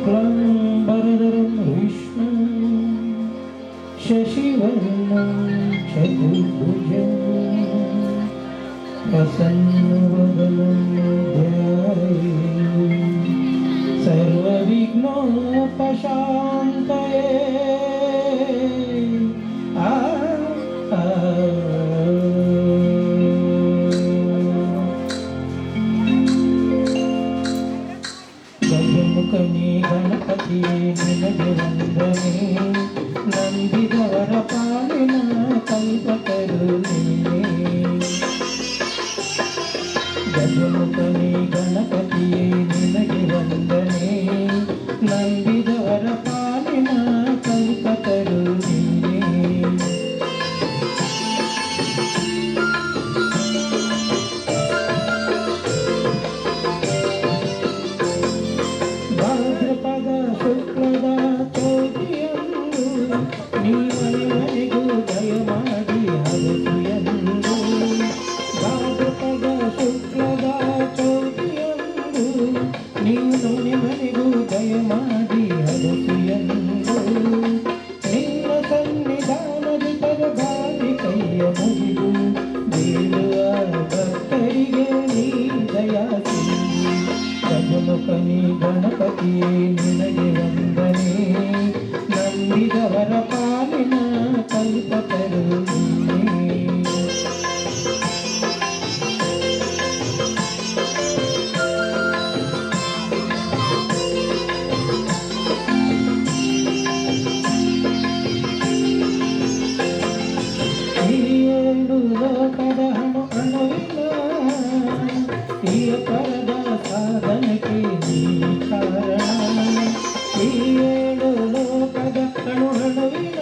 शुक्लाम्बरधरं विष्णुं शशिवर्णं चतुर्भुजं प्रसन्नवदनं ध्यायेत् सर्वविघ्नोपशान्तये। ಗಜಮುಖನೇ ಗಣಪತಿಯೇ ನಿನಗೆ ವಂದನೆ, ನಂಬಿದವರ ಪಾಲಿನ ಕಲ್ಪತರು ನೀನೇ. ಗಜಮುಖನೇ ಗಣಪತಿಯೇ ನಿನಗೆ ವಂದನೆ, ನಂಬಿದವರ ಪಾಲಿನ ಕಲ್ಪತರು ನೀನೇ. ಭಾದ್ರಪದ ಶುಕ್ಲದ ಚೌತಿಯಂದು ನೀ ಮನೆಗೂ ದಯ ಮಾಡಿ ಹರಸು ಎಂದು. ಭಾದ್ರಪದ ಶುಕ್ಲದ ಚೌತಿಯಂದು ನೀನು ಮನೆಗೂ ದಯ ಮಾಡಿ ಹರಸು ಎಂದು. ನಿನ್ನ ಸನ್ನಿಧಾನದಿ ಪರಭಾವಿ ಕೈಯ ಮುಗಿದು ಬೀಳುವ ಭಕ್ತರಿಗೆ ನೀ ದಯಾ ಸಿಂಧು. ಗಜಮುಖನೇ ಗಣಪತಿಯೇ ನಿನಗೆ ವಂದನೆ, ನಂಬಿದವರ ಪಾಲಿನ ಕಲ್ಪತರು ನೀನೇ. ಈ ಏಳು ಲೋಕದ ಅಣುವಿನ ಈ ಪರದ ಸಾಧನಕ್ಕೆ ನೀ ಕಾರಣ. ಈ ಏಳು ಲೋಕದ ಅಣುವಿನ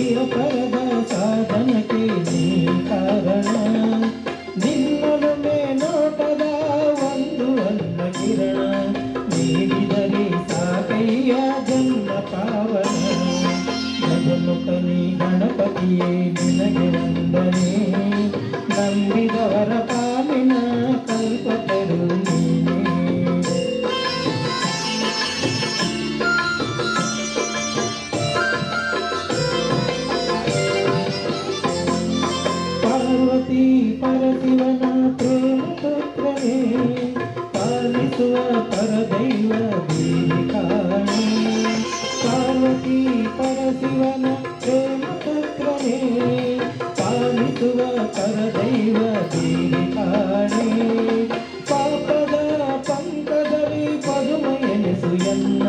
ಈ ಪರದ ಸಾಧನಕ್ಕೆ ನೀ ಕಾರಣ. ನಿನ್ನೊಲುಮೆ ನೋಟದ ಒಂದು ಅನ್ನ ಕಿರಣ, ನೀಡಿದರೆ ಸಾಕಯ್ಯ ಜನ್ಮ ಪಾವನ. ಗಜಮುಖನೇ ಗಣಪತಿಯೇ ನಿನಗೆ ವಂದನೆ, ನಂಬಿದವರ ಪಾಲಿನ ಕಲ್ಪತರು ನೀನೇ. ಪಾರ್ವತಿ ಪರಶಿವನ ಪ್ರೇಮ ಪುತ್ರನೇ, ಪಾಲಿಸುವ ಪರದೈವ ದೇವಿ ಕಾಣೆ. ಪಾರ್ವತಿ ಪರಶಿವನ ಪ್ರೇಮ ಪುತ್ರನೇ, ಪಾಲಿಸುವ ಪರದೈವ ದೇವಿ ಕಾಣೆ. ಪಾಪದ ಪಂಕದಲ್ಲಿ ಪದುಮ ಎನಿಸು ಎನ್ನ,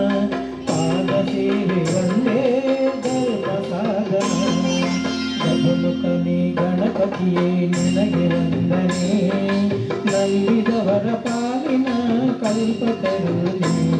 ಪಾದ ಸೇವೆ ಒಂದೇ ಧರ್ಮ ಸಾಧನ. ಗಜಮುಖನೇ ಗಣಪತಿಯೇ ನಿನಗೆ ವಂದನೆ, ನಂಬಿದವರ ಪಾಲಿನ ಕಲ್ಪತರು ನೀನೇ.